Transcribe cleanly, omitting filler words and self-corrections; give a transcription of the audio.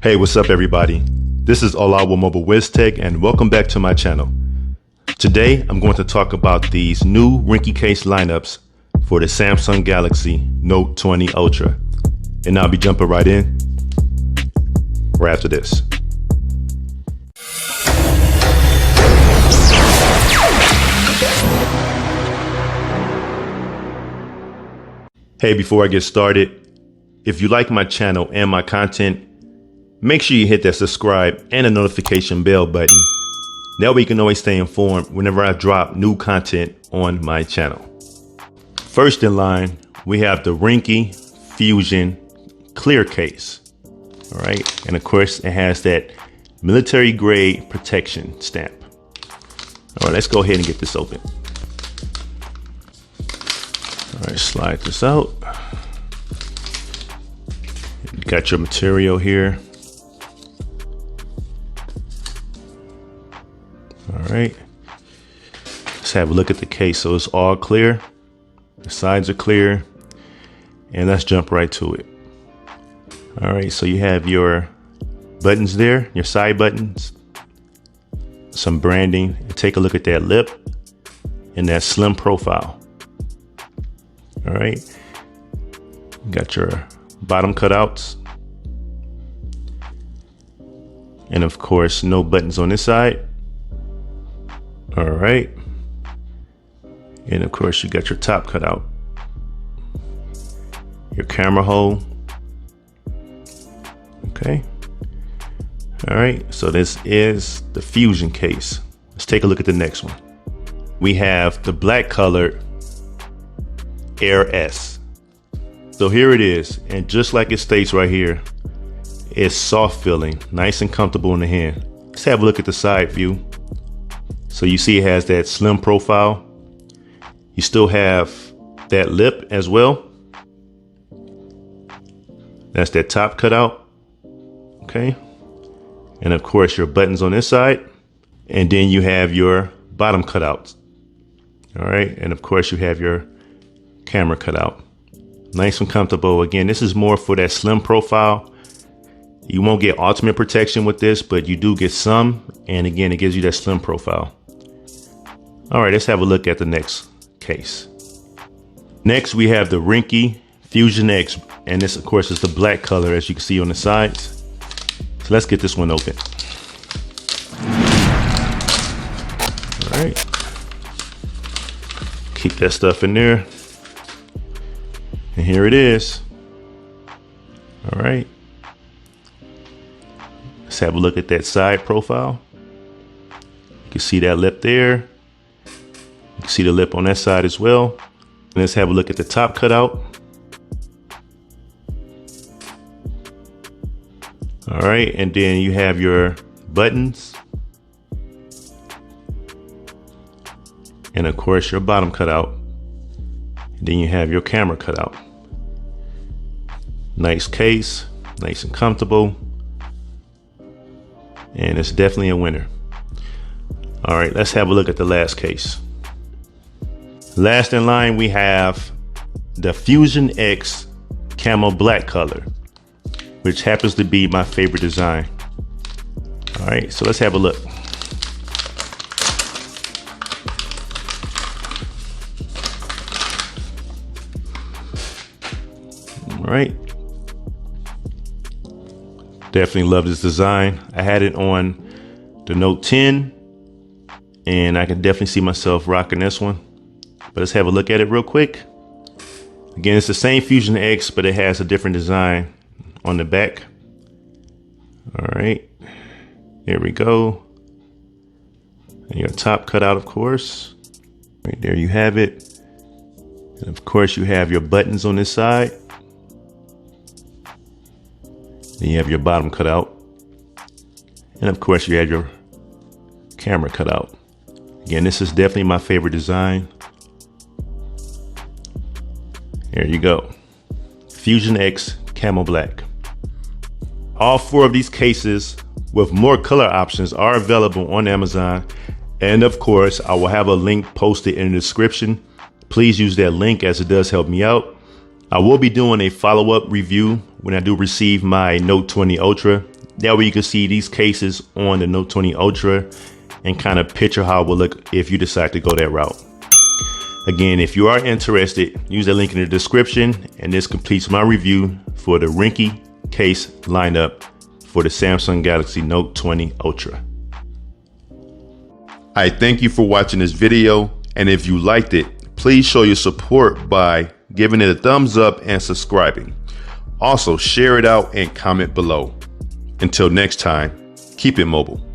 Hey, what's up everybody? This is Olawa Mobile WizTech and welcome back to my channel. Today I'm going to talk about these new Ringke case lineups for the Samsung Galaxy Note 20 Ultra. And I'll be jumping right in right after this. Hey, before I get started, if you like my channel and my content, make sure you hit that subscribe and the notification bell button. That way you can always stay informed whenever I drop new content on my channel. First in line, we have the Ringke Fusion clear case. All right, and of course it has that military grade protection stamp. All right, let's go ahead and get this open. All right, slide this out. You got your material here. All right, let's have a look at the case. So it's all clear, the sides are clear, and let's jump right to it. All right, so you have your buttons there, your side buttons, some branding, and take a look at that lip and that slim profile. All right, you got your bottom cutouts, and of course no buttons on this side. All right, and of course you got your top cutout, your camera hole. Okay, all right, so this is the Fusion case. Let's take a look at the next one. We have the black colored Air S. So here it is, and just like it states right here, it's soft feeling, nice and comfortable in the hand. Let's have a look at the side view. So you see it has that slim profile. You still have that lip as well. That's that top cutout. Okay. And of course your buttons on this side. And then you have your bottom cutouts. All right. And of course you have your camera cutout. Nice and comfortable. Again, this is more for that slim profile. You won't get ultimate protection with this, but you do get some. And again, it gives you that slim profile. All right, let's have a look at the next case. Next, we have the Ringke Fusion X, and this, of course, is the black color, as you can see on the sides. So let's get this one open. All right. Keep that stuff in there. And here it is. All right. Let's have a look at that side profile. You can see that lip there. You can see the lip on that side as well. And let's have a look at the top cutout. All right, and then you have your buttons. And of course your bottom cutout. And then you have your camera cutout. Nice case, nice and comfortable. And it's definitely a winner. All right, let's have a look at the last case. Last in line, we have the Fusion X Camo black color, which happens to be my favorite design. All right, so let's have a look. All right. Definitely love this design. I had it on the Note 10, and I can definitely see myself rocking this one. But let's have a look at it real quick. Again, it's the same Fusion X, but it has a different design on the back. All right, there we go. And your top cutout, of course. Right there you have it. And of course you have your buttons on this side. Then you have your bottom cutout. And of course you have your camera cutout. Again, this is definitely my favorite design. There you go. Fusion X Camo Black. All four of these cases with more color options are available on Amazon. And of course, I will have a link posted in the description. Please use that link as it does help me out. I will be doing a follow-up review when I do receive my Note 20 Ultra. That way you can see these cases on the Note 20 Ultra and kind of picture how it will look if you decide to go that route. Again, if you are interested, use the link in the description, and this completes my review for the Ringke case lineup for the Samsung Galaxy Note 20 Ultra. I thank you for watching this video, and if you liked it, please show your support by giving it a thumbs up and subscribing. Also, share it out and comment below. Until next time, keep it mobile.